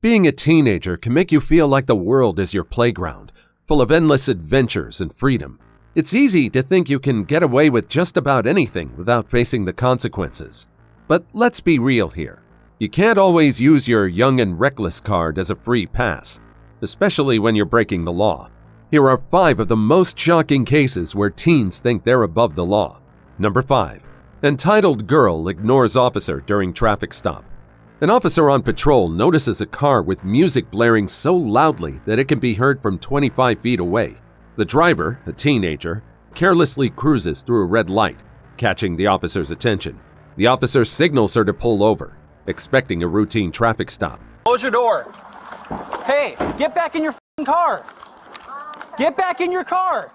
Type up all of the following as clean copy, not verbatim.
Being a teenager can make you feel like the world is your playground, full of endless adventures and freedom. It's easy to think you can get away with just about anything without facing the consequences. But let's be real here. You can't always use your young and reckless card as a free pass, especially when you're breaking the law. Here are 5 of the most shocking cases where teens think they're above the law. Number 5. Entitled girl ignores officer during traffic stop. An officer on patrol notices a car with music blaring so loudly that it can be heard from 25 feet away. The driver, a teenager, carelessly cruises through a red light, catching the officer's attention. The officer signals her to pull over, expecting a routine traffic stop. Close your door. Hey, get back in your f***ing car. Get back in your car.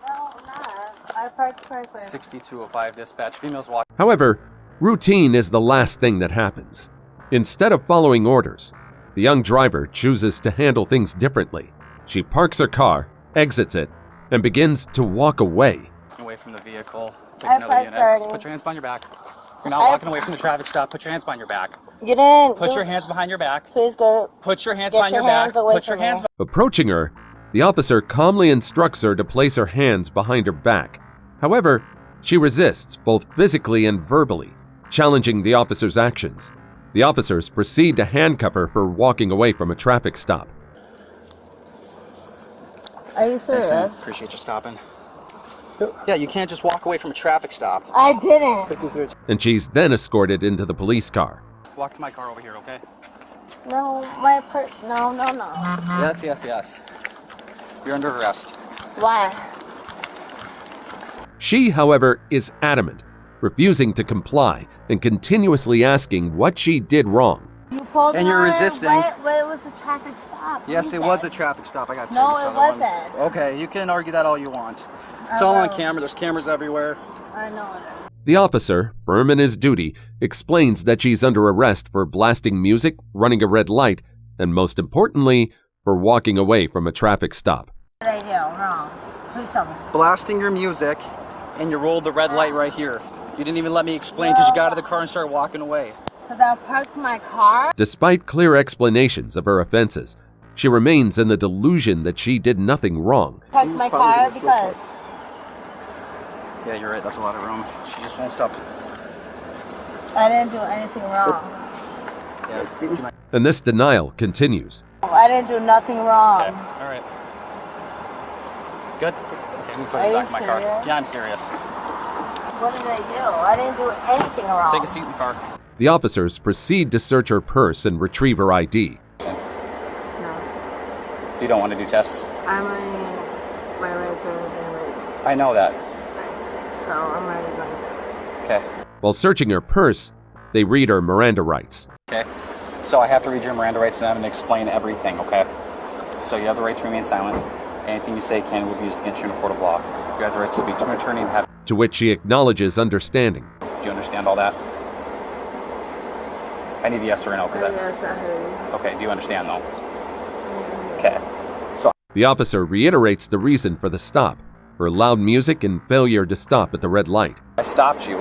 No, I'm not. I parked correctly. 6205 dispatch. Females walk. However, routine is the last thing that happens. Instead of following orders, the young driver chooses to handle things differently. She parks her car, exits it, and begins to walk away. Away from the vehicle. Take another unit. Put your hands behind your back. You're not walking away from the traffic stop. Put your hands behind your back. You didn't. Put your hands behind your back. Please go. Put your hands behind your back. Put your hands. Approaching her, the officer calmly instructs her to place her hands behind her back. However, she resists both physically and verbally, challenging the officer's actions. The officers proceed to handcuff her for walking away from a traffic stop. Are you serious? Thanks, man. Appreciate you stopping. Yeah, you can't just walk away from a traffic stop. I didn't. And she's then escorted into the police car. Walk to my car over here, okay? No, no. Yes. You're under arrest. Why? She, however, is adamant, refusing to comply and continuously asking what she did wrong. You pulled and you're resisting. It was a traffic stop. Yes, it was a traffic stop. I got to No, tell you it this wasn't. one. Okay, you can argue that all you want. It's all on camera. There's cameras everywhere. I know it is. The officer, firm in his duty, explains that she's under arrest for blasting music, running a red light, and most importantly, for walking away from a traffic stop. What did I do wrong? Please tell me. Blasting your music, and you rolled the red light right here. You didn't even let me explain because you got out of the car and started walking away. Because I parked my car? Despite clear explanations of her offenses, she remains in the delusion that she did nothing wrong. Parked my car because... Yeah, you're right. That's a lot of room. She just won't stop. I didn't do anything wrong. Yeah. And this denial continues. I didn't do nothing wrong. Okay. All right. Good. Okay, we put Are you you back in my car. serious? Yeah, I'm serious. What did I do? I didn't do anything wrong. Take a seat in the car. The officers proceed to search her purse and retrieve her ID. No. You don't want to do tests? My rights are within I know that. so I'm already going to. Okay. While searching her purse, they read her Miranda rights. Okay. So I have to read your Miranda rights to them and explain everything, okay? So you have the right to remain silent. Anything you say can be used against you in a court of law. You have the right to speak to an attorney and have... To which she acknowledges understanding. Do you understand all that? I need a yes or a no, because Yes, I heard you. Okay, do you understand, though? Okay. So... The officer reiterates the reason for the stop, her loud music and failure to stop at the red light. I stopped you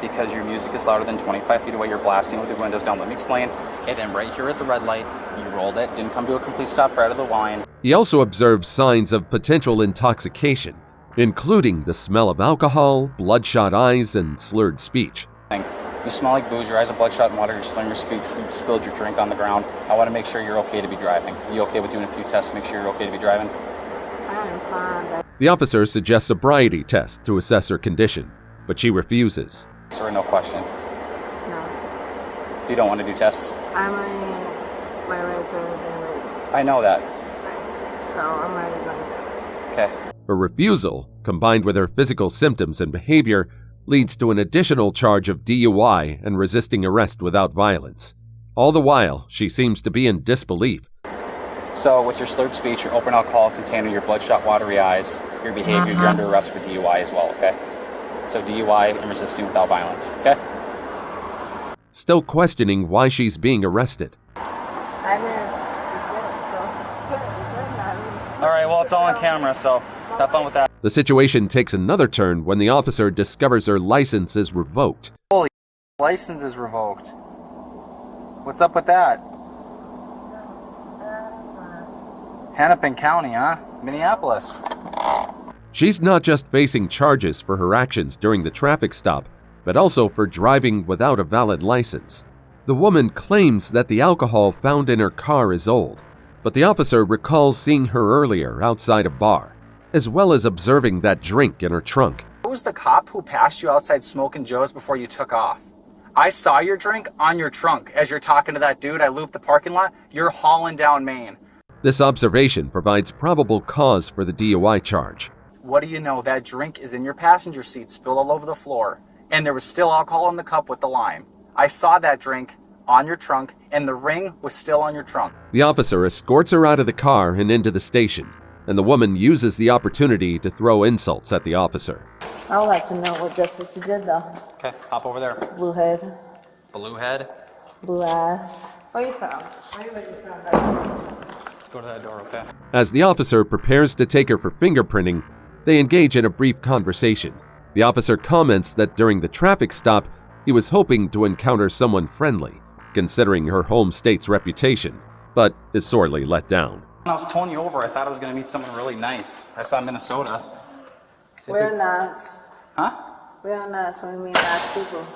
because your music is louder than 25 feet away. You're blasting with the windows down. Let me explain. And then right here at the red light, you rolled it, didn't come to a complete stop right out of the line. He also observes signs of potential intoxication, including the smell of alcohol, bloodshot eyes, and slurred speech. You smell like booze, your eyes are bloodshot and water, you're slurring your speech, you spilled your drink on the ground. I want to make sure you're okay to be driving. Are you okay with doing a few tests to make sure you're okay to be driving? I'm fine. The officer suggests sobriety tests to assess her condition, but she refuses. Yes or no question? No. You don't want to do tests? My rights are within I know that. so I'm already going to. Her refusal, combined with her physical symptoms and behavior, leads to an additional charge of DUI and resisting arrest without violence. All the while, she seems to be in disbelief. So with your slurred speech, your open alcohol container, your bloodshot watery eyes, your behavior, you're under arrest for DUI as well, okay? So DUI and resisting without violence, okay? Still questioning why she's being arrested. I mean, All right, well, it's all on camera, so have fun with that. The situation takes another turn when the officer discovers her license is revoked. Holy, license is revoked. What's up with that? Hennepin County, huh? Minneapolis. She's not just facing charges for her actions during the traffic stop, but also for driving without a valid license. The woman claims that the alcohol found in her car is old, but the officer recalls seeing her earlier outside a bar, as well as observing that drink in her trunk. Who was the cop who passed you outside Smokin' Joe's before you took off? I saw your drink on your trunk. As you're talking to that dude, I looped the parking lot. You're hauling down Main. This observation provides probable cause for the DUI charge. What do you know? That drink is in your passenger seat, spilled all over the floor. And there was still alcohol in the cup with the lime. I saw that drink on your trunk, and the ring was still on your trunk. The officer escorts her out of the car and into the station, and the woman uses the opportunity to throw insults at the officer. I would like to know what justice you did, though. Okay, hop over there. Blue head, Blue head. blue ass. Where you from? Where you from? Let's go to that door, okay? As the officer prepares to take her for fingerprinting, they engage in a brief conversation. The officer comments that during the traffic stop, he was hoping to encounter someone friendly, considering her home state's reputation, but is sorely let down. When I was pulling you over, I thought I was going to meet someone really nice. I saw Minnesota. We're nice. Huh? We're nice when we meet nice people.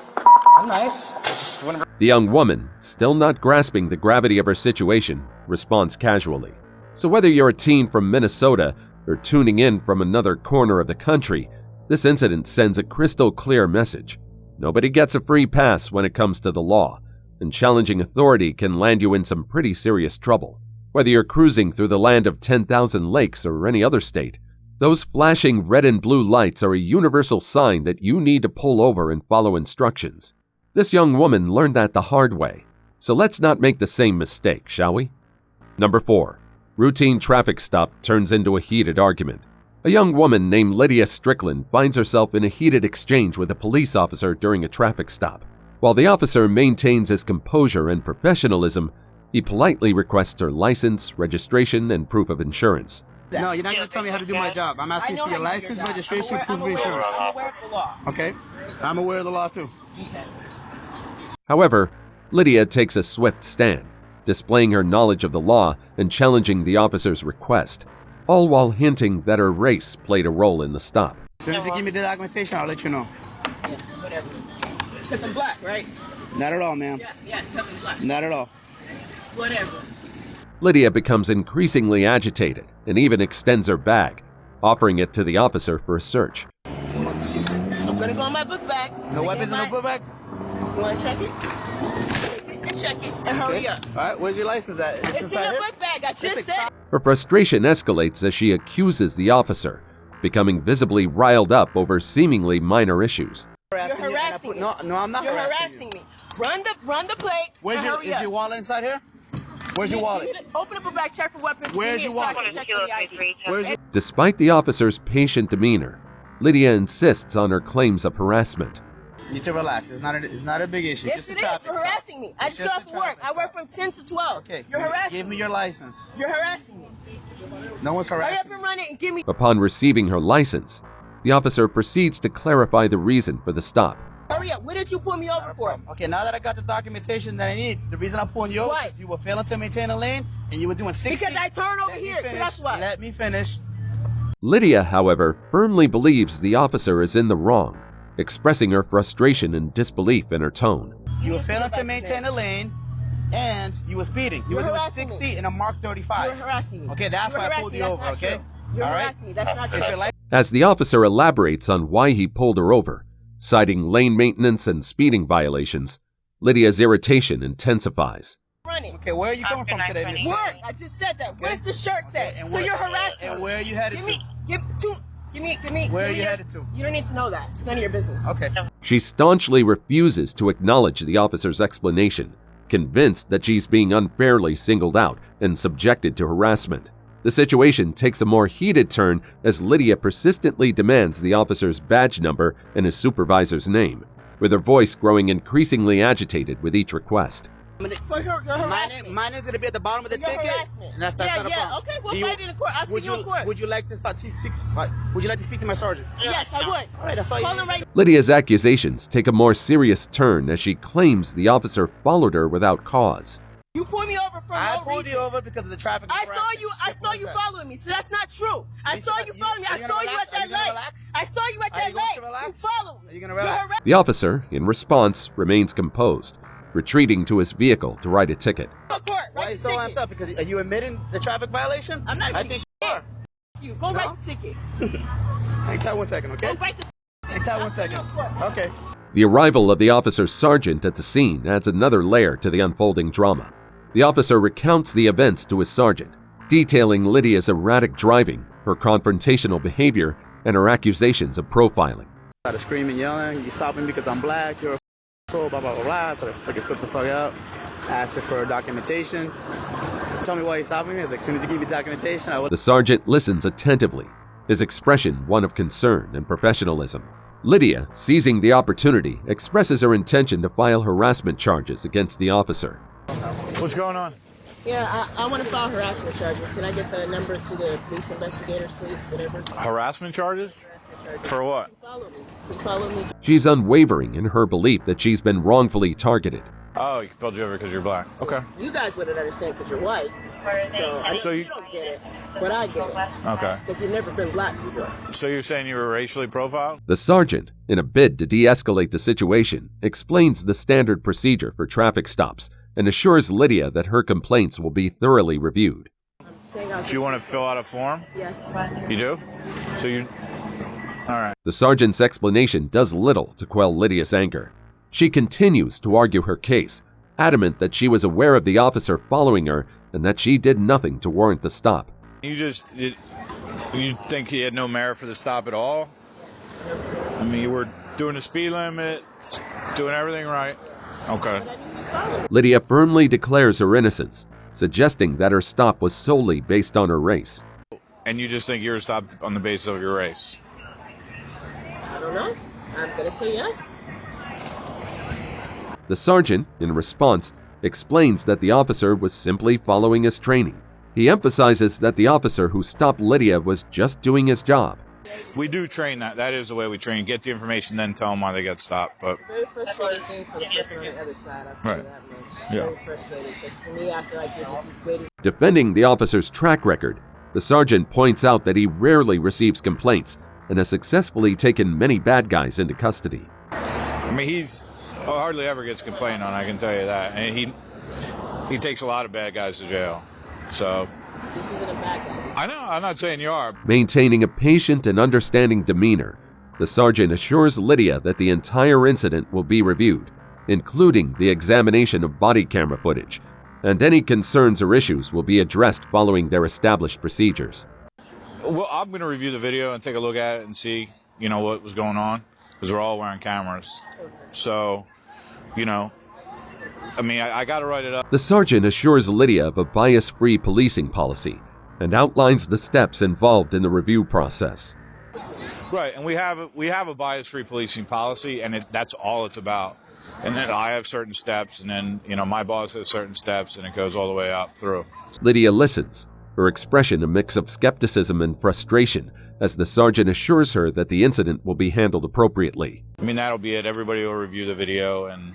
I'm nice. I just wouldn't... The young woman, still not grasping the gravity of her situation, responds casually. So whether you're a teen from Minnesota or tuning in from another corner of the country, this incident sends a crystal clear message. Nobody gets a free pass when it comes to the law, and challenging authority can land you in some pretty serious trouble. Whether you're cruising through the land of 10,000 lakes or any other state, those flashing red and blue lights are a universal sign that you need to pull over and follow instructions. This young woman learned that the hard way, so let's not make the same mistake, shall we? Number 4. Routine traffic stop turns into a heated argument. A young woman named Lydia Strickland finds herself in a heated exchange with a police officer during a traffic stop. While the officer maintains his composure and professionalism, he politely requests her license, registration, and proof of insurance. No, you're not going to tell me how to do my job. I'm asking for your license, registration, proof of insurance. I'm aware of the law. Okay? I'm aware of the law too. However, Lydia takes a swift stand, displaying her knowledge of the law and challenging the officer's request, all while hinting that her race played a role in the stop. As soon as you give me the documentation, I'll let you know. Yeah, whatever. Because I'm black, right? Not at all, ma'am. Yeah, because I'm black. Not at all. Whatever. Lydia becomes increasingly agitated and even extends her bag, offering it to the officer for a search. I'm going to go in my book bag. No weapons in the book bag? You want to check it? Check it and hurry up. All right, where's your license at? It's in inside the here? book bag. I just said. Her frustration escalates as she accuses the officer, becoming visibly riled up over seemingly minor issues. You're harassing me. No, I'm not You're harassing me. Run the plate. Is your wallet inside here? Where's your wallet? Open up a bag, check for weapons. Where's your wallet? Despite the officer's patient demeanor, Lydia insists on her claims of harassment. You need to relax. It's not a big issue. Yes, just it a is. traffic You're stop. harassing me. I It's just got just off a work. traffic I work stop. from 10 to 12. Okay. You're harassing Give me me. your license. You're harassing me. No one's Hurry up harassing. and run it and give me. Upon receiving her license, the officer proceeds to clarify the reason for the stop. Hurry up. What did you pull me over for? Okay, now that I got the documentation that I need, the reason I'm pulling you over What? is you were failing to maintain a lane and you were doing 60. Because I turned over Let me here, so finish. that's why. Let me finish. Lydia, however, firmly believes the officer is in the wrong, expressing her frustration and disbelief in her tone. You were failing to maintain a lane and you were speeding. You You're were doing harassing 60 me. in a Mark 35. You're harassing me. Okay, that's You're why I pulled harassing you me. over, That's not okay? true. You're All right? harassing me. That's not Is your true. license? As the officer elaborates on why he pulled her over, citing lane maintenance and speeding violations, Lydia's irritation intensifies. Running. Okay, where are you coming from today, miss? Work. I just said that. What does the shirt say? Okay, and So where- you're harassing And me. where are you headed Give to? me. Give me. Where are give me you your- headed to? You don't need to know that. It's none of your business. Okay. She staunchly refuses to acknowledge the officer's explanation, convinced that she's being unfairly singled out and subjected to harassment. The situation takes a more heated turn as Lydia persistently demands the officer's badge number and his supervisor's name, with her voice growing increasingly agitated with each request. For your harassment. Mine is going to be at the bottom of the Your ticket. harassment. And that's not a problem. Yeah. Okay, we'll Do you- fight in the court. I'll see you in court. Would you like to speak to my sergeant? Yes, I would. All right, that's all you Call need him to right do. Lydia's accusations take a more serious turn as she claims the officer followed her without cause. You pulled me over for I no pulled reason. you over because of the traffic. I saw you following me, so that's not true. I saw you following me. I saw you at that light. I saw you at that light. You followed me. Are you gonna relax? The officer, in response, remains composed, retreating to his vehicle to write a ticket. Why are you so amped up? Because are you admitting the traffic violation? I'm not I admitting think you. Go write the ticket. Hang tight 1 second, okay? Go write the Hang tight 1 second. Okay. The arrival of the officer's sergeant at the scene adds another layer to the unfolding drama. The officer recounts the events to his sergeant, detailing Lydia's erratic driving, her confrontational behavior, and her accusations of profiling. I started screaming, yelling, you stopping because I'm black, you're a asshole, blah, blah, blah, blah. I started freaking flip the fuck out. Asked her for documentation. Tell me why you stopping me. It's like, as soon as you give me documentation, I will. The sergeant listens attentively, his expression one of concern and professionalism. Lydia, seizing the opportunity, expresses her intention to file harassment charges against the officer. What's going on? Yeah, I want to file harassment charges. Can I get the number to the police investigators, please? Whatever. Harassment charges? For what? You follow me. She's unwavering in her belief that she's been wrongfully targeted. Oh, he pulled you over because you're black. Okay. You guys wouldn't understand because you're white. So I know you don't get it, but I get it. Okay. Because you've never been black before. So you're saying you were racially profiled? The sergeant, in a bid to de-escalate the situation, explains the standard procedure for traffic stops and assures Lydia that her complaints will be thoroughly reviewed. Do you want to fill out a form? Yes. You do? So you... All right. The sergeant's explanation does little to quell Lydia's anger. She continues to argue her case, adamant that she was aware of the officer following her and that she did nothing to warrant the stop. You think he had no merit for the stop at all? I mean, you were doing the speed limit, doing everything right. Okay. Lydia firmly declares her innocence, suggesting that her stop was solely based on her race. And you just think you were stopped on the basis of your race? I don't know. I'm going to say yes. The sergeant, in response, explains that the officer was simply following his training. He emphasizes that the officer who stopped Lydia was just doing his job. We do train that. That is the way we train. Get the information, then tell them why they got stopped. But Very frustrating thing for the person on the other side. I'll tell you that much. Yeah. Very frustrating. Because for me, I feel like you're just waiting. Defending the officer's track record, the sergeant points out that he rarely receives complaints and has successfully taken many bad guys into custody. I mean, he's hardly ever gets complained on, I can tell you that. And he takes a lot of bad guys to jail. So This isn't a bad guy. I know, I'm not saying you are. Maintaining a patient and understanding demeanor, the sergeant assures Lydia that the entire incident will be reviewed, including the examination of body camera footage, and any concerns or issues will be addressed following their established procedures. Well, I'm going to review the video and take a look at it and see, what was going on, because we're all wearing cameras. So, I got to write it up. The sergeant assures Lydia of a bias-free policing policy and outlines the steps involved in the review process. Right, and we have a bias-free policing policy, and that's all it's about. And then I have certain steps, and then, my boss has certain steps, and it goes all the way up through. Lydia listens, her expression a mix of skepticism and frustration, as the sergeant assures her that the incident will be handled appropriately. That'll be it. Everybody will review the video, and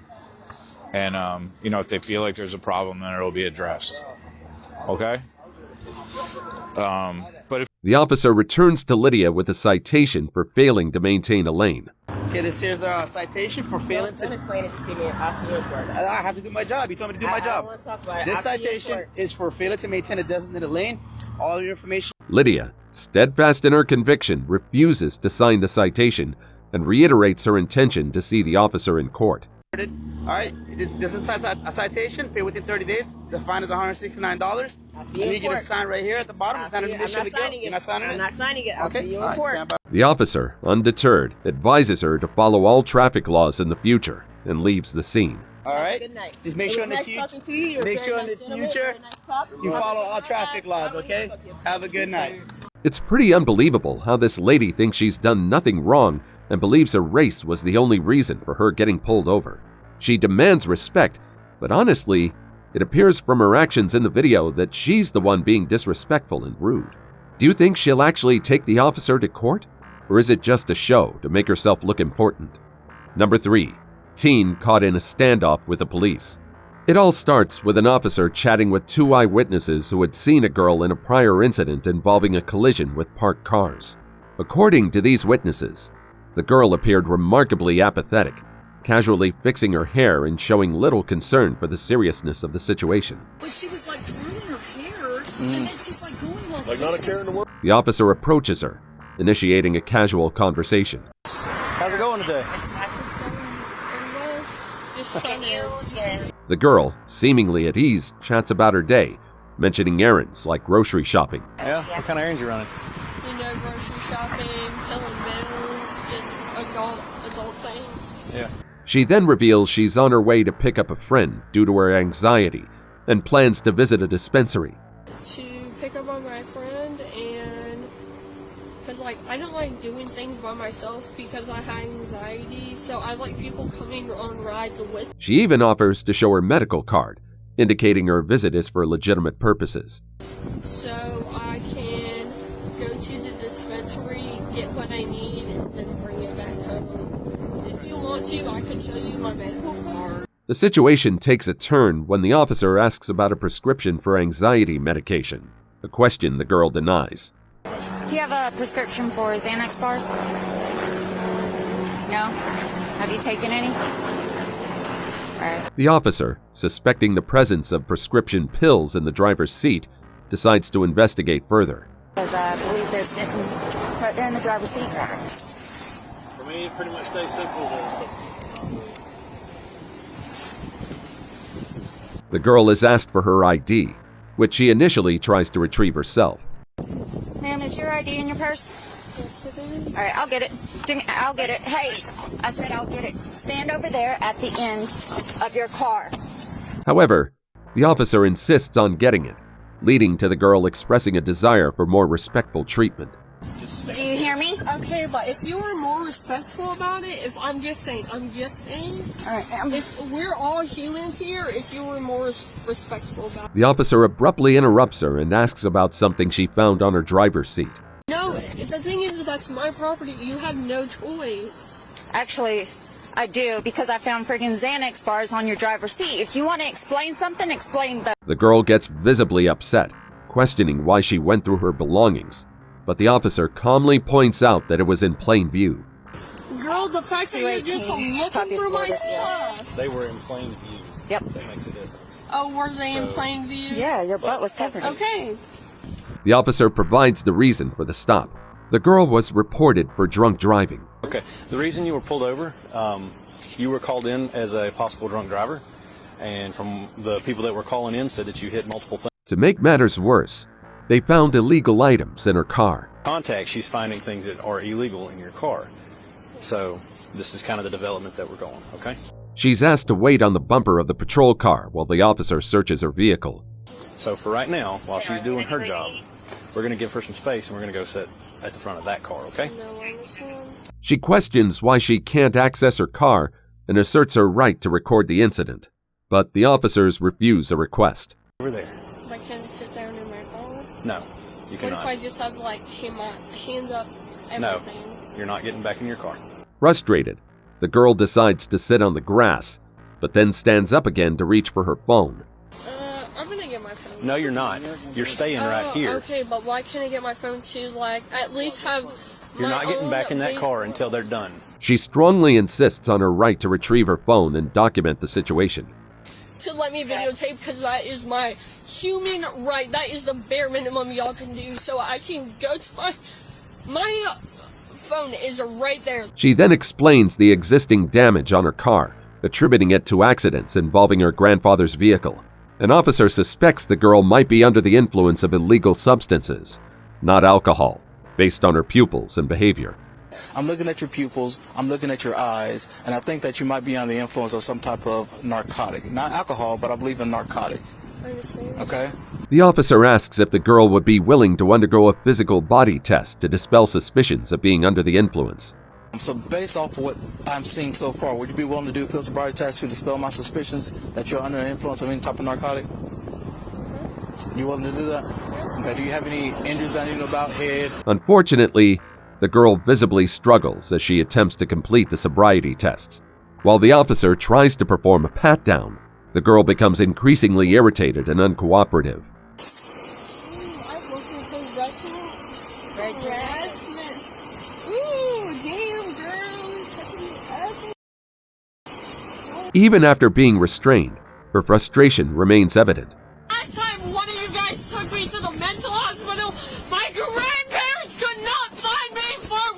if they feel like there's a problem, then it'll be addressed. Okay? But if The officer returns to Lydia with a citation for failing to maintain a lane. Okay, this here's a citation for failing to... Don't explain it. Just give me an option report. I have to do my job. You told me to do my I job. don't want to talk about it. This I'll see you in citation court. is for failing to maintain a designated lane. All your information... Lydia, steadfast in her conviction, refuses to sign the citation and reiterates her intention to see the officer in court. All right, this is a citation. Pay within 30 days. The fine is $169. I'll see I you need in you to court. sign right here at the bottom. I'll It's not see an you. I'm admission not to guilt. signing it. You're not signing it? I'm not signing it. I'll Okay, see you all in right, court. stand by. The officer, undeterred, advises her to follow all traffic laws in the future and leaves the scene. All right, Good night. just make It sure was in the nice future, talking to you. You're a make very sure in nice the gentleman. future Very nice talk. you follow all traffic laws, okay? Have a good night. It's pretty unbelievable how this lady thinks she's done nothing wrong and believes her race was the only reason for her getting pulled over. She demands respect, but honestly, it appears from her actions in the video that she's the one being disrespectful and rude. Do you think she'll actually take the officer to court? Or is it just a show to make herself look important? Number 3. Teen caught in a standoff with the police. It all starts with an officer chatting with two eyewitnesses who had seen a girl in a prior incident involving a collision with parked cars. According to these witnesses, the girl appeared remarkably apathetic, casually fixing her hair and showing little concern for the seriousness of the situation. But she was like twirling her hair, and then she's like going like not a care in the world. The officer approaches her, initiating a casual conversation. How's it going today? The girl, seemingly at ease, chats about her day, mentioning errands like grocery shopping. Yeah? What kind of errands you running? Grocery shopping, filling bills, just adult things. Yeah. She then reveals she's on her way to pick up a friend due to her anxiety and plans to visit a dispensary. To pick up on my friend, and because I don't like doing things by myself because I have anxiety, so I like people coming on rides with. She even offers to show her medical card, indicating her visit is for legitimate purposes. So I can go to the dispensary, get what I need, and then bring it back home. If you want to, I can show you my medical card. The situation takes a turn when the officer asks about a prescription for anxiety medication, a question the girl denies. Do you have a prescription for Xanax bars? No? Have you taken any? Right. The officer, suspecting the presence of prescription pills in the driver's seat, decides to investigate further. Because I believe they're sitting right there in the driver's seat. For me, it pretty much stays simple. The girl is asked for her ID, which she initially tries to retrieve herself. Ma'am, is your ID in your purse? Yes, it is. All right, I'll get it. I'll get it. Hey, I said I'll get it. Stand over there at the end of your car. However, the officer insists on getting it, leading to the girl expressing a desire for more respectful treatment. Do you hear me? Okay, but if you were more respectful about it, I'm just saying. All right, ma'am. If we're all humans here, if you were more respectful about it. The officer abruptly interrupts her and asks about something she found on her driver's seat. No, the thing is, that's my property. You have no choice. Actually, I do, because I found friggin' Xanax bars on your driver's seat. If you want to explain something, explain the... The girl gets visibly upset, questioning why she went through her belongings, but the officer calmly points out that it was in plain view. Girl, the fact that you're just looking through my stuff. They were in plain view. Yep. That makes a difference. Oh, were they in plain view? Yeah, your butt was covered. Okay. The officer provides the reason for the stop. The girl was reported for drunk driving. Okay. The reason you were pulled over, you were called in as a possible drunk driver, and from the people that were calling in said that you hit multiple things. To make matters worse, they found illegal items in her car. Contact, she's finding things that are illegal in your car. So this is kind of the development that we're going, okay? She's asked to wait on the bumper of the patrol car while the officer searches her vehicle. So for right now, while she's doing her job, we're going to give her some space and we're going to go sit at the front of that car, okay? She questions why she can't access her car and asserts her right to record the incident, but the officers refuse a request. Over there. I can't sit down in my car. No, you What cannot. if I just have my hands up, everything? No, you're not getting back in your car. Frustrated, the girl decides to sit on the grass, but then stands up again to reach for her phone. I'm gonna get my phone. No, you're not. You're staying right here. Okay, but why can't I get my phone to, at least have You're my not getting own back in that video- car until they're done. She strongly insists on her right to retrieve her phone and document the situation. To let me videotape, because that is my human right. That is the bare minimum y'all can do, so I can go to my phone is right there. She then explains the existing damage on her car, attributing it to accidents involving her grandfather's vehicle. An officer suspects the girl might be under the influence of illegal substances, not alcohol, based on her pupils and behavior. I'm looking at your pupils, I'm looking at your eyes, and I think that you might be under the influence of some type of narcotic. Not alcohol, but I believe in narcotic. Okay? The officer asks if the girl would be willing to undergo a physical body test to dispel suspicions of being under the influence. So based off of what I'm seeing so far, would you be willing to do a physical body test to dispel my suspicions that you're under the influence of any type of narcotic? You willing to do that? Okay, do you have any injuries that I need to know about? Head? Unfortunately, the girl visibly struggles as she attempts to complete the sobriety tests. While the officer tries to perform a pat-down, The girl becomes increasingly irritated and uncooperative. Even after being restrained, her frustration remains evident. Last time one of you guys took me to the mental hospital, my grandparents could not find me for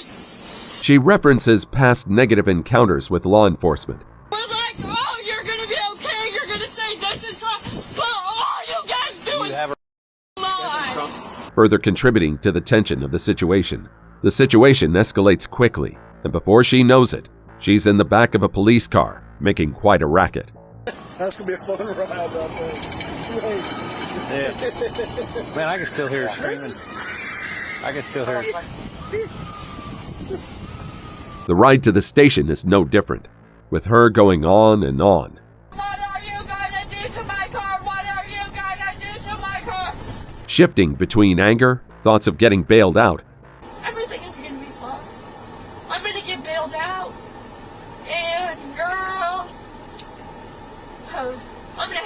weeks! She references past negative encounters with law enforcement. We're like, oh, you're gonna be okay, you're gonna say this is wrong, but all you guys do is lie! Further contributing to the tension of the situation. The situation escalates quickly, and before she knows it, she's in the back of a police car, making quite a racket. That's gonna be a fun ride out there. Yeah. Man, I can still hear her screaming. I can still hear her. The ride to the station is no different, with her going on and on. What are you gonna do to my car? What are you gonna do to my car? Shifting between anger, thoughts of getting bailed out, Everything is gonna be fine. I'm gonna get bailed out. And girl, I'm gonna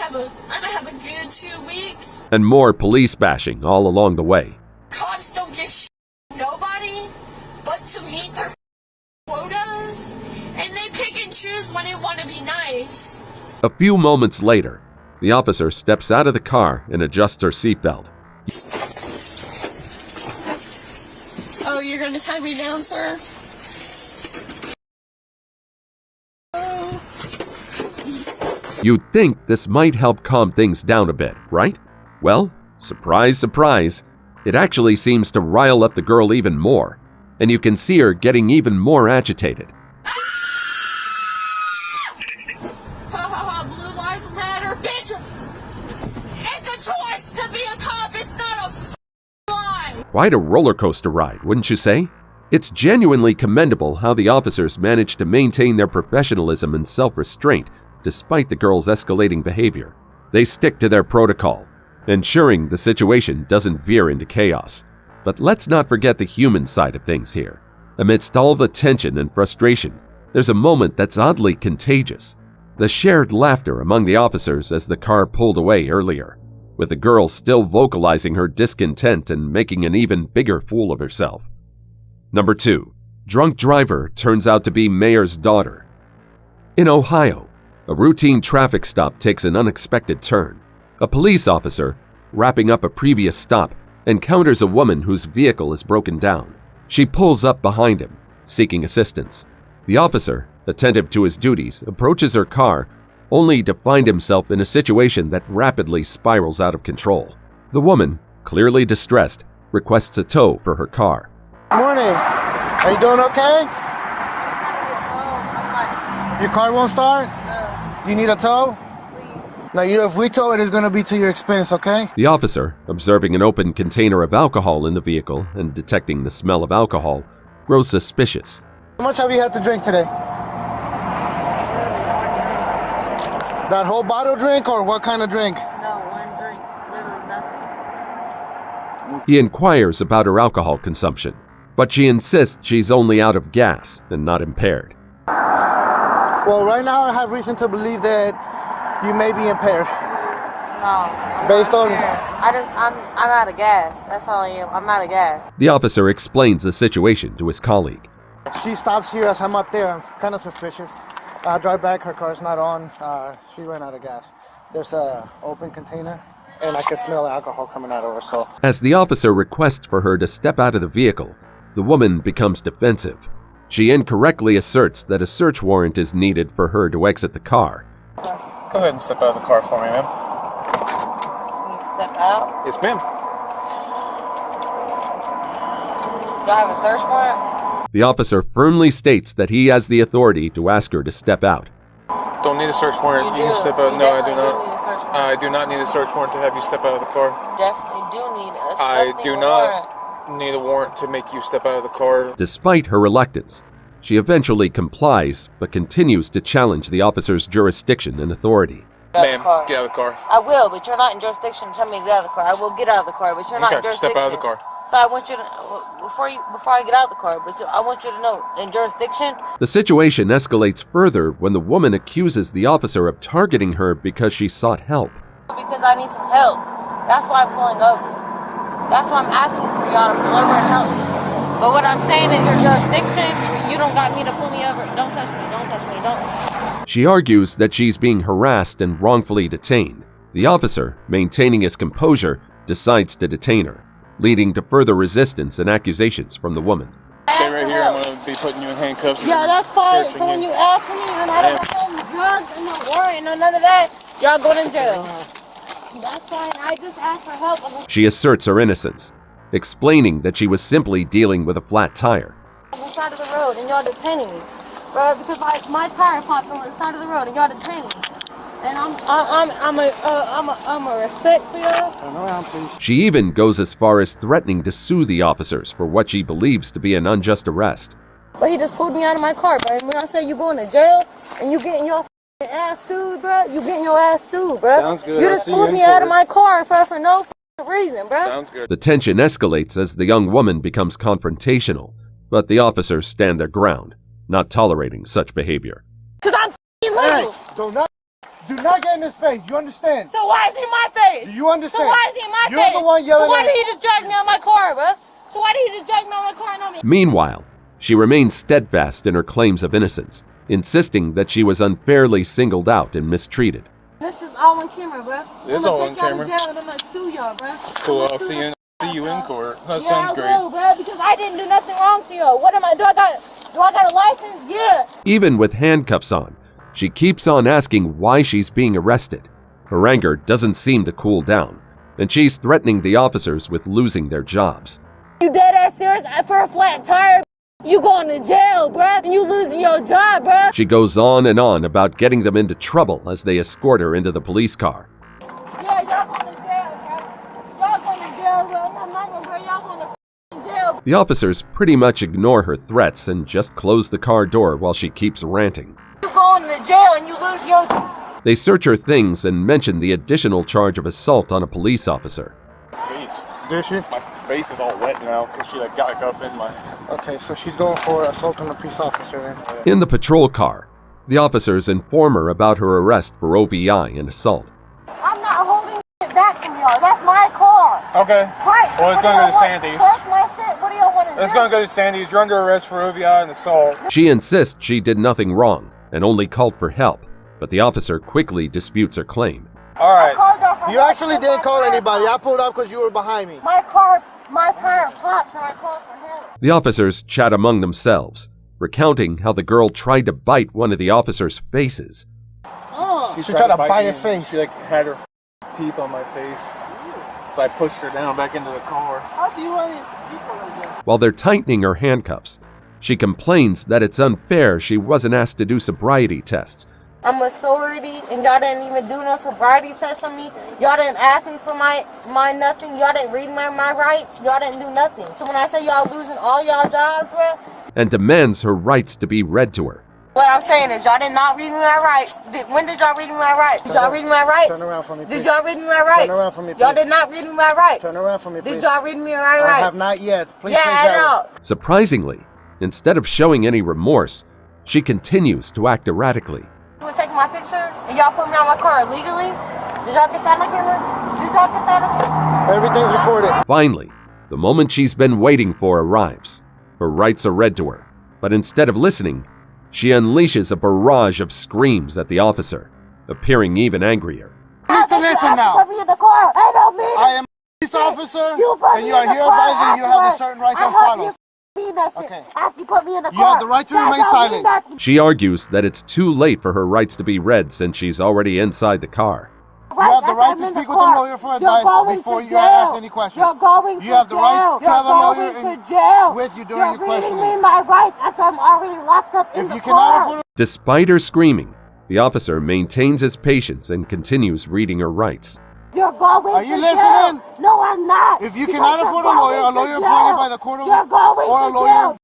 have a good 2 weeks. and more police bashing all along the way. Cops don't give nobody but to meet their quotas, and they pick and choose when they want to be nice. A few moments later, the officer steps out of the car and adjusts her seatbelt. Oh, you're gonna tie me down, sir? You'd think this might help calm things down a bit, right? Well, surprise, surprise, it actually seems to rile up the girl even more, and you can see her getting even more agitated. Blue lives matter, bitch! It's a choice to be a cop, it's not a lie! Quite a roller coaster ride, wouldn't you say? It's genuinely commendable how the officers managed to maintain their professionalism and self-restraint despite the girl's escalating behavior. They stick to their protocol, ensuring the situation doesn't veer into chaos. But let's not forget the human side of things here. Amidst all the tension and frustration, there's a moment that's oddly contagious. The shared laughter among the officers as the car pulled away earlier, with the girl still vocalizing her discontent and making an even bigger fool of herself. Number 2. Drunk driver turns out to be mayor's daughter. In Ohio, a routine traffic stop takes an unexpected turn. A police officer, wrapping up a previous stop, encounters a woman whose vehicle is broken down. She pulls up behind him, seeking assistance. The officer, attentive to his duties, approaches her car, only to find himself in a situation that rapidly spirals out of control. The woman, clearly distressed, requests a tow for her car. Morning. Are you doing okay? Your car won't start? You need a tow? Please. Now, if we tow it, it's going to be to your expense, okay? The officer, observing an open container of alcohol in the vehicle and detecting the smell of alcohol, grows suspicious. How much have you had to drink today? Literally one drink. That whole bottle drink or what kind of drink? No, one drink. Literally nothing. He inquires about her alcohol consumption, but she insists she's only out of gas and not impaired. Well, right now I have reason to believe that you may be impaired. No. Based on... I'm out of gas. That's all I am. I'm out of gas. The officer explains the situation to his colleague. She stops here as I'm up there. I'm kind of suspicious. I drive back, her car's not on. She ran out of gas. There's a open container, and I can smell alcohol coming out of her, so... As the officer requests for her to step out of the vehicle, the woman becomes defensive. She incorrectly asserts that a search warrant is needed for her to exit the car. Go ahead and step out of the car for me, ma'am. Can you step out? Yes, ma'am. Do I have a search warrant? The officer firmly states that he has the authority to ask her to step out. Don't need a search warrant. You can step out. You No, I do definitely not. need a search warrant. I do not need a search warrant to have you step out of the car. Definitely do need a I something do warrant. not need a warrant to make you step out of the car. Despite her reluctance, she eventually complies but continues to challenge the officer's jurisdiction and authority. Ma'am, get out of the car. I will, but you're not in jurisdiction. Tell me to get out of the car. I will get out of the car, but you're not in Okay, jurisdiction. step out of the car. So I want you to, before I get out of the car, but I want you to know, in jurisdiction. The situation escalates further when the woman accuses the officer of targeting her because she sought help. Because I need some help. That's why I'm pulling over. That's why I'm asking for y'all to pull over and help me. But what I'm saying is your jurisdiction, you don't got me to pull me over. Don't touch me, don't touch me, don't. She argues that she's being harassed and wrongfully detained. The officer, maintaining his composure, decides to detain her, leading to further resistance and accusations from the woman. Stay right here. I'm going to be putting you in handcuffs. Yeah, that's fine. So when you ask me and I don't have no drugs and no warrant and none of that, y'all go to jail. That's fine. I just asked for help. She asserts her innocence, explaining that she was simply dealing with a flat tire. On the side of the road and y'all detaining me, bro, because my tire popped on the side of the road and y'all detaining me. And I'm a respect for y'all. Turn around, please. She even goes as far as threatening to sue the officers for what she believes to be an unjust arrest. But he just pulled me out of my car, bro. And when I say you going to jail and you getting your ass sued, bro, you getting your ass sued, bro. Sounds good. You just pulled me out of my car for no reason, bro. Sounds good. The tension escalates as the young woman becomes confrontational, but the officers stand their ground, not tolerating such behavior. Because I'm legal. Hey, do not get in his face. You understand? So why is he in my face? Do you understand? So why is he in my You're face? the one yelling so why at did he just drag me out of my car, bro? So why did he just drag me out of my car and on me? Meanwhile, she remains steadfast in her claims of innocence, insisting that she was unfairly singled out and mistreated. This is all on camera, bro. It's all on camera. I'm gonna take y'all to jail and I'm gonna sue y'all, bro. Cool. I'll see you in court. That Yeah, sounds I great. will, bro, because I didn't do nothing wrong to y'all. What am I? Do I got a license? Yeah. Even with handcuffs on, she keeps on asking why she's being arrested. Her anger doesn't seem to cool down, and she's threatening the officers with losing their jobs. You dead ass serious? For a flat tire, you going to jail, bruh, and you losing your job, bruh. She goes on and on about getting them into trouble as they escort her into the police car. Yeah, y'all going to jail, bruh. Y'all going to jail, bruh. I'm not gonna y'all going to jail. The officers pretty much ignore her threats and just close the car door while she keeps ranting. You going to jail and you lose your job. They search her things and mention the additional charge of assault on a police officer. Face. Did she? My face is all wet now because she got up in my... Okay, so she's going for assault on a police officer then. In the patrol car, the officers inform her about her arrest for OVI and assault. I'm not holding it back from y'all. That's my car. Okay. Right. Well, it's going to go to Sandy's. Search my shit. What do y'all want to do? It's going to go to Sandy's. You're under arrest for OVI and assault. She insists she did nothing wrong and only called for help, but the officer quickly disputes her claim. All right. You actually didn't call anybody. I pulled up because you were behind me. My tire popped and I called for help. The officers chat among themselves, recounting how the girl tried to bite one of the officers' faces. She tried to bite his face. She had her teeth on my face. So I pushed her down back into the car. How do you want it? While they're tightening her handcuffs, she complains that it's unfair she wasn't asked to do sobriety tests. I'm authority, and y'all didn't even do no sobriety test on me. Y'all didn't ask me for my nothing. Y'all didn't read my rights. Y'all didn't do nothing. So when I say y'all losing all y'all jobs, bro, and demands her rights to be read to her. what I'm saying is y'all did not read me my rights. When did y'all read me my rights? Did y'all read me my rights? Turn around for me, please. Did y'all read me my rights? Turn around for me, please. Y'all did not read me my rights. Turn around for me, please. Did y'all read me my rights? I have not yet. Please yeah, face I know. Surprisingly, instead of showing any remorse, she continues to act erratically. You were taking my picture and y'all put me on my car illegally? Did y'all get that on camera? Did y'all get that on camera? Everything's recorded. Finally, the moment she's been waiting for arrives. Her rights are read to her, but instead of listening, she unleashes a barrage of screams at the officer, appearing even angrier. You need to listen now. Put me in the car. I don't mean I am a police officer, and you are here advising you have a certain right to follow. Okay. After you put me in the car. You have the right to remain silent. She argues that it's too late for her rights to be read since she's already inside the car. You have the right to speak with a lawyer for advice before you ask any questions. You're going You have the right to have a lawyer to jail. with you during your questioning. You're reading me my rights after I'm already locked up in the car. If you cannot afford Despite her screaming, the officer maintains his patience and continues reading her rights. You're going Are you to listening? jail. No, I'm not. If you cannot afford a lawyer appointed by the court or a lawyer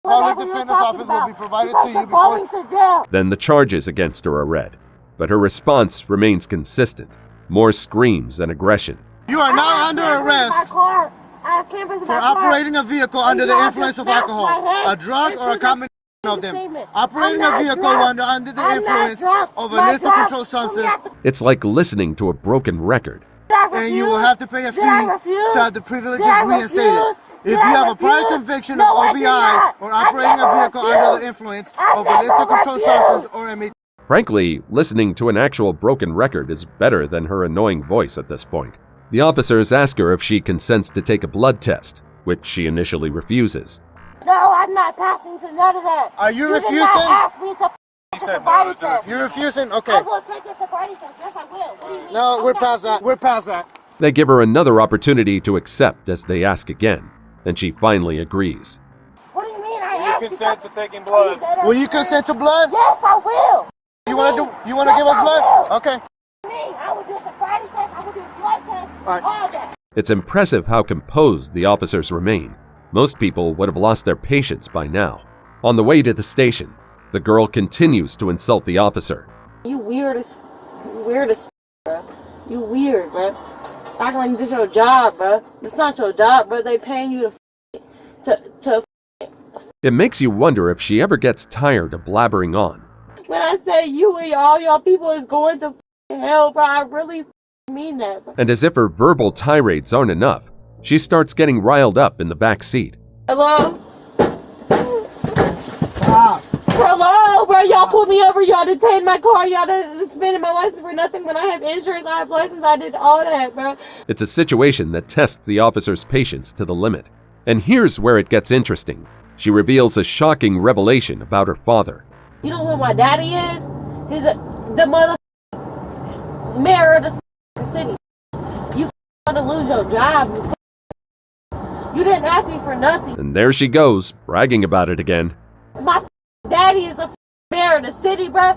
public defender's office will be provided to you before. Then the charges against her are read, but her response remains consistent. More screams and aggression. You are now under arrest For operating a vehicle under the influence of alcohol, a drug or a combination of them. Operating a vehicle under the influence of illicit controlled substance. It's like listening to a broken record. And you will have to pay a fee to have the privileges reinstated. If you have a prior conviction of OVI or operating a vehicle under the influence of illicit controlled substance or ME. Frankly, listening to an actual broken record is better than her annoying voice at this point. The officers ask her if she consents to take a blood test, which she initially refuses. No, I'm not passing to none of that. Are you refusing? Did not ask me to sobriety test. You're refusing? Okay. I will take a sobriety test. Yes, I will. What do you mean? No, we're past that. We're past that. They give her another opportunity to accept as they ask again, and she finally agrees. What do you mean? You consent to taking blood. Will you consent to blood? Yes, I will. You want to give us blood? Okay. I will do sobriety test. I will do blood test. All that. It's impressive how composed the officers remain. Most people would have lost their patience by now. On the way to the station, the girl continues to insult the officer. You weird as bro. You weird, bro. Acting like this is your job, bro. It's not your job, bro. They paying you to. It makes you wonder if she ever gets tired of blabbering on. When I say you and all y'all people is going to hell, bro, I really mean that, bro. And as if her verbal tirades aren't enough, she starts getting riled up in the back seat. Hello? Hello, bro, y'all pulled me over, y'all detained my car, y'all suspended my license for nothing. When I have insurance, I have license, I did all that, bro. It's a situation that tests the officer's patience to the limit. And here's where it gets interesting. She reveals a shocking revelation about her father. You know who my daddy is? He's the mother mayor of the city. You want to lose your job. You didn't ask me for nothing. And there she goes, bragging about it again. My daddy is the mayor of the city, bro.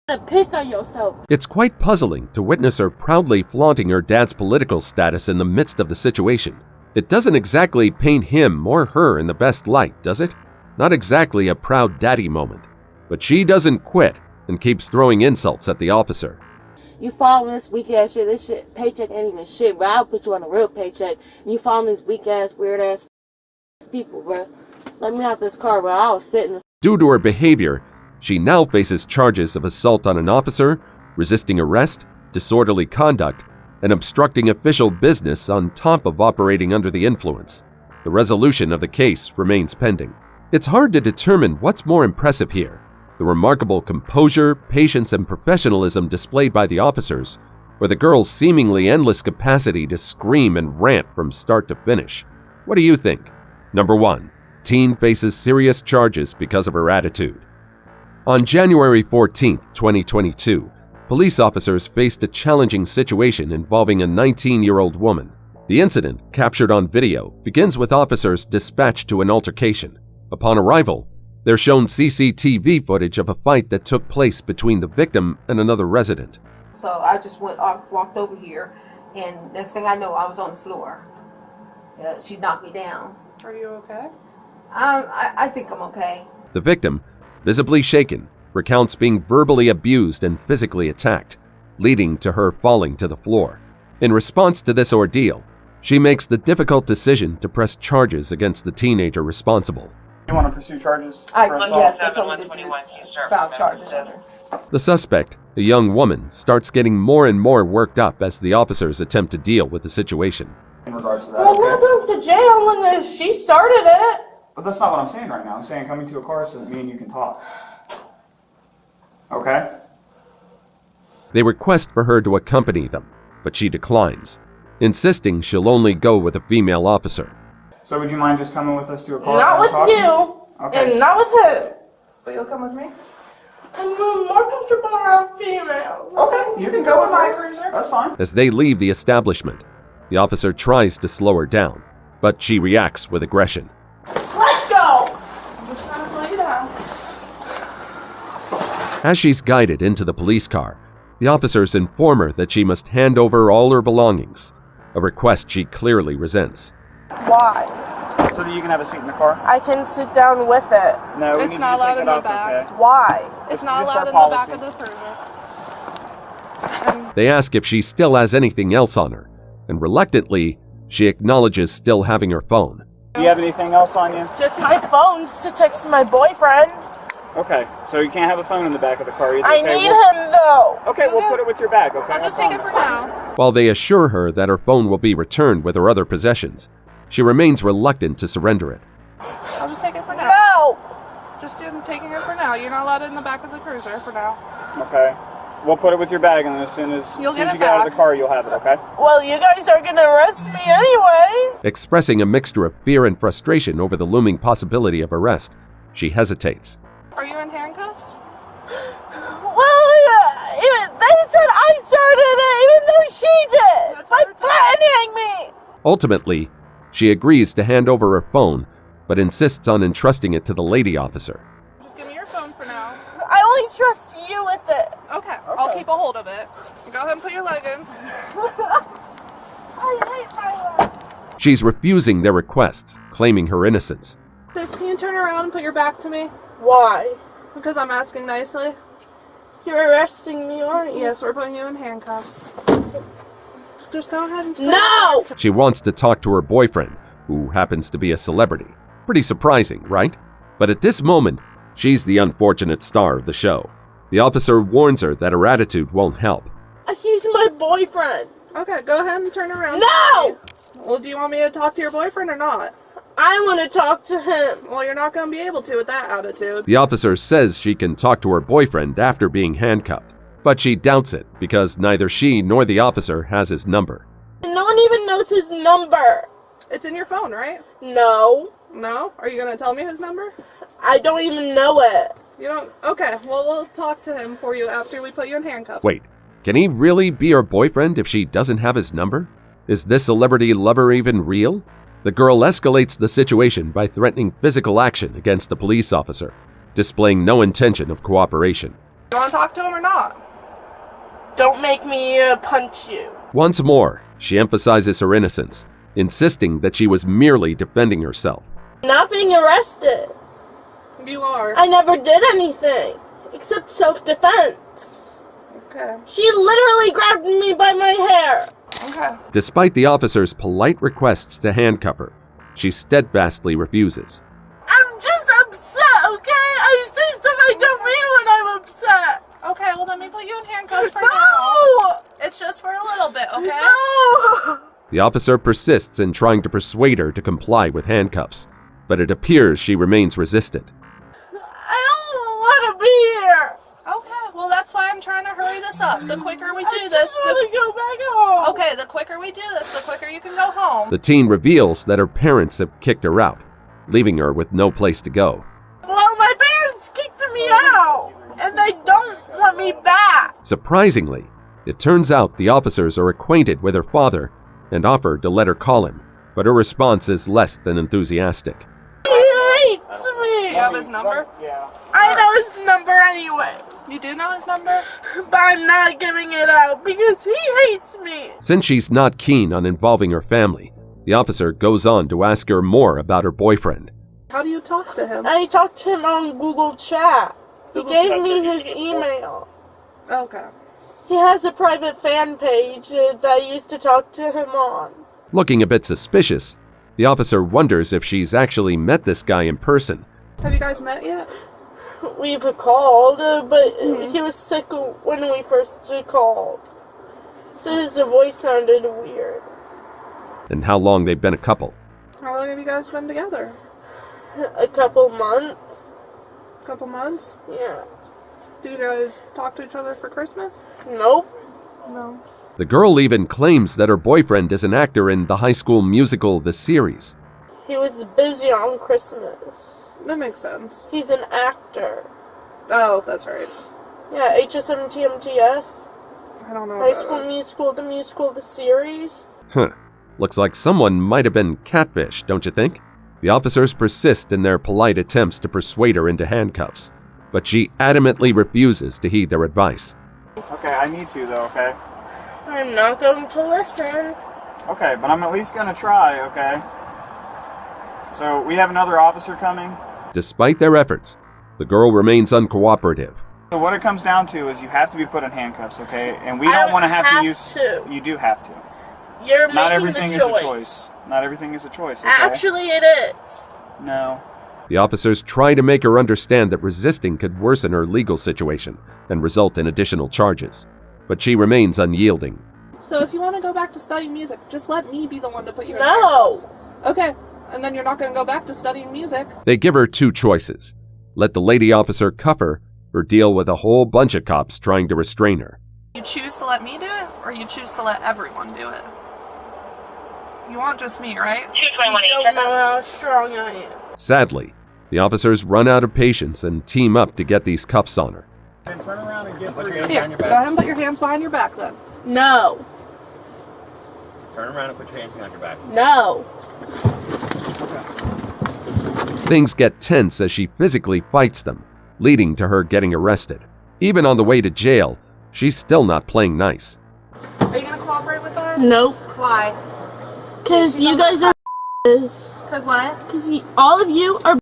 You piss on yourself. It's quite puzzling to witness her proudly flaunting her dad's political status in the midst of the situation. It doesn't exactly paint him or her in the best light, does it? Not exactly a proud daddy moment. But she doesn't quit and keeps throwing insults at the officer. You following this weak ass shit, this shit, paycheck ain't even shit, bro. I'll put you on a real paycheck. And you following these weak ass, weird ass people, bro. Let me out this car, bro. I was sitting. Due to her behavior, she now faces charges of assault on an officer, resisting arrest, disorderly conduct, and obstructing official business on top of operating under the influence. The resolution of the case remains pending. It's hard to determine what's more impressive here. The remarkable composure, patience, and professionalism displayed by the officers, or the girl's seemingly endless capacity to scream and rant from start to finish. What do you think? Number 1. Teen faces serious charges because of her attitude. On January 14, 2022, police officers faced a challenging situation involving a 19-year-old woman. The incident, captured on video, begins with officers dispatched to an altercation. Upon arrival, they're shown CCTV footage of a fight that took place between the victim and another resident. So I just walked over here, and next thing I know, I was on the floor. She knocked me down. Are you okay? I think I'm okay. The victim, visibly shaken, recounts being verbally abused and physically attacked, leading to her falling to the floor. In response to this ordeal, she makes the difficult decision to press charges against the teenager responsible. You want to pursue charges? Yes, they told me to do file charges on her. The suspect, a young woman, starts getting more and more worked up as the officers attempt to deal with the situation. In regards to that, Well, we're going to jail when she started it. But that's not what I'm saying right now. I'm saying coming to a car so that me and you can talk. Okay? They request for her to accompany them, but she declines, insisting she'll only go with a female officer. So would you mind just coming with us to a car? Not with you, Okay. and not with him. But you'll come with me? I'm more comfortable around females. Okay, you can go with my cruiser. That's fine. As they leave the establishment, the officer tries to slow her down, but she reacts with aggression. Let's go! I'm just trying to slow you down. As she's guided into the police car, the officers inform her that she must hand over all her belongings, a request she clearly resents. Why? So that you can have a seat in the car? I can sit down with it. No, it's not allowed in the back. Okay. Why? It's not Just allowed our in the back policy. of the cruiser. They ask if she still has anything else on her, and reluctantly, She acknowledges still having her phone. Do you have anything else on you? Just my phones to text my boyfriend. Okay, so you can't have a phone in the back of the car either. I need him though. Okay, we'll put it with your bag, okay? I'll just take it for now. While they assure her that her phone will be returned with her other possessions, she remains reluctant to surrender it. I'll just take it for now. No! Just taking it for now. You're not allowed it in the back of the cruiser for now. Okay. We'll put it with your bag, and as soon as you get out of the car, you'll have it, okay? Well, you guys are gonna arrest me anyway. Expressing a mixture of fear and frustration over the looming possibility of arrest, she hesitates. Are you in handcuffs? Well, they said I started it, even though she did. By threatening me. Ultimately, she agrees to hand over her phone, but insists on entrusting it to the lady officer. Just give me your phone for now. I only trust you with it. Okay, I'll keep a hold of it. Go ahead and put your leg in. I hate my leg. She's refusing their requests, claiming her innocence. Sis, can you turn around and put your back to me? Why? Because I'm asking nicely. You're arresting me, aren't you? Yes, we're putting you in handcuffs. Just go ahead and... No! She wants to talk to her boyfriend, who happens to be a celebrity. Pretty surprising, right? But at this moment, she's the unfortunate star of the show. The officer warns her that her attitude won't help. He's my boyfriend. Okay, go ahead and turn around. No! Well, do you want me to talk to your boyfriend or not? I want to talk to him. Well, you're not going to be able to with that attitude. The officer says she can talk to her boyfriend after being handcuffed, but she doubts it because neither she nor the officer has his number. No one even knows his number. It's in your phone, right? No. No? Are you going to tell me his number? I don't even know it. You don't? Okay, well, we'll talk to him for you after we put you in handcuffs. Wait, can he really be her boyfriend if she doesn't have his number? Is this celebrity lover even real? The girl escalates the situation by threatening physical action against the police officer, displaying no intention of cooperation. You want to talk to him or not? Don't make me punch you. Once more, she emphasizes her innocence, insisting that she was merely defending herself. Not being arrested. You are. I never did anything except self-defense. Okay. She literally grabbed me by my hair. Okay. Despite the officer's polite requests to handcuff her, she steadfastly refuses. I'm just upset, okay? I say stuff I don't mean when I'm upset. Okay, well, let me put you in handcuffs for No! now. It's just for a little bit, okay? No! The officer persists in trying to persuade her to comply with handcuffs, but it appears she remains resistant. I don't want to be here. Okay, well, that's why I'm trying to hurry this up. The quicker we do I this, just want to go back home. Okay, the quicker we do this, the quicker you can go home. The teen reveals that her parents have kicked her out, leaving her with no place to go. Well, my parents kicked me out, and they don't want me back. Surprisingly, it turns out the officers are acquainted with her father and offer to let her call him, but her response is less than enthusiastic. He hates me. You have his number? Yeah. I know his number anyway, You do know his number? but I'm not giving it out because he hates me. Since she's not keen on involving her family, the officer goes on to ask her more about her boyfriend. How do you talk to him? I talked to him on Google Chat. He gave me his email. Okay. He has a private fan page that I used to talk to him on. Looking a bit suspicious, the officer wonders if she's actually met this guy in person. Have you guys met yet? We've called, but he was sick when we first called. So his voice sounded weird. And how long they've been a couple. How long have you guys been together? A couple months. A couple months? Yeah. Do you guys talk to each other for Christmas? Nope. No. The girl even claims that her boyfriend is an actor in the High School Musical The Series. He was busy on Christmas. That makes sense. He's an actor. Oh, that's right. Yeah, HSMTMTS. I don't know. High about School that. Musical, the series. Huh. Looks like someone might have been catfished, don't you think? The officers persist in their polite attempts to persuade her into handcuffs, but she adamantly refuses to heed their advice. Okay, I need to though, okay? I'm not going to listen. Okay, but I'm at least gonna try, okay? So, we have another officer coming. Despite their efforts, the girl remains uncooperative. So what it comes down to is you have to be put in handcuffs, okay? And we I don't don't want to have to have use... to. You do have to. You're Not making everything the is choice. a choice. Not everything is a choice. Okay? Actually, it is. No. The officers try to make her understand that resisting could worsen her legal situation and result in additional charges, but she remains unyielding. So if you want to go back to studying music, just let me be the one to put you in No. handcuffs. Okay, and then you're not going to go back to studying music. They give her two choices: let the lady officer cuff her or deal with a whole bunch of cops trying to restrain her. You choose to let me do it, or you choose to let everyone do it? You want just me, right? You don't know how strong I am. Sadly, the officers run out of patience and team up to get these cuffs on her. Turn around and get Here, go ahead and put your hands behind your back then. No. Turn around and put your hand behind your back. No. Things get tense as she physically fights them, leading to her getting arrested. Even on the way to jail, she's still not playing nice. Are you gonna cooperate with us? Nope. Why? Because you guys are Cause what? Because all of you are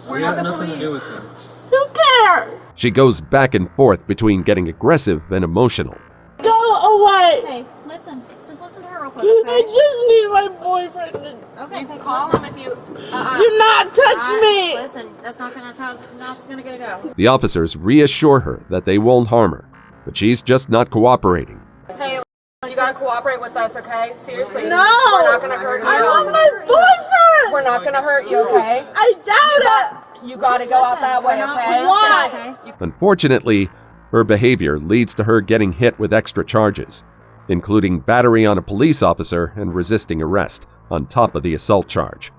We're not the police. Who cares? She goes back and forth between getting aggressive and emotional. Go away. Hey, listen. Just listen to her real quick, I okay? just need my boyfriend. Okay, You can call him if you. Do not touch me. Listen, that's not gonna go. The officers reassure her that they won't harm her, but she's just not cooperating. Hey, you gotta cooperate with us, okay? Seriously. No. We're not gonna hurt you. I love my boyfriend. We're not gonna hurt you, okay? I doubt it. You gotta go out that way, okay? Why? Unfortunately, her behavior leads to her getting hit with extra charges, including battery on a police officer and resisting arrest, on top of the assault charge.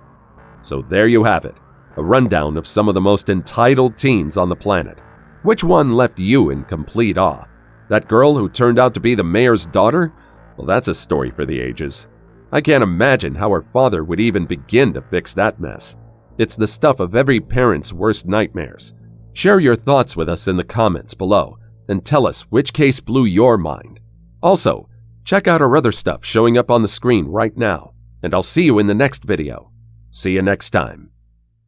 So there you have it, a rundown of some of the most entitled teens on the planet. Which one left you in complete awe? That girl who turned out to be the mayor's daughter? Well, that's a story for the ages. I can't imagine how her father would even begin to fix that mess. It's the stuff of every parent's worst nightmares. Share your thoughts with us in the comments below and tell us which case blew your mind. Also, check out our other stuff showing up on the screen right now, and I'll see you in the next video. See you next time.